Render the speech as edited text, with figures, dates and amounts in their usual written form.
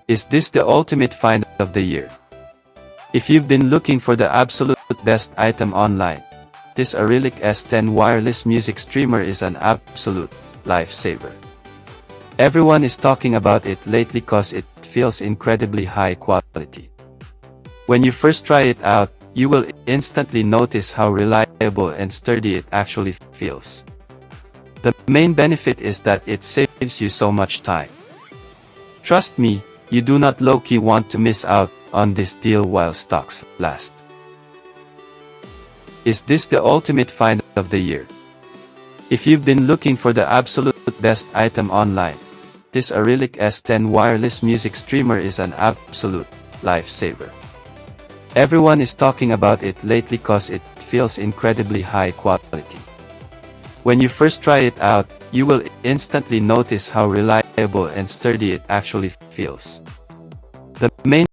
Is this the ultimate find of the year? If you've been looking for the absolute best item online, this Arylic S10 wireless music streamer is an absolute lifesaver. Everyone is talking about it lately cause it feels incredibly high quality. When you first try it out, you will instantly notice how reliable and sturdy it actually feels. The main benefit is that it saves you so much time. Trust me, you do not low-key want to miss out on this deal while stocks last. Is this the ultimate find of the year? If you've been looking for the absolute best item online, this Arylic S10 wireless music streamer is an absolute lifesaver. Everyone is talking about it lately cause it feels incredibly high quality. When you first try it out, you will instantly notice how reliable and sturdy it actually feels. The main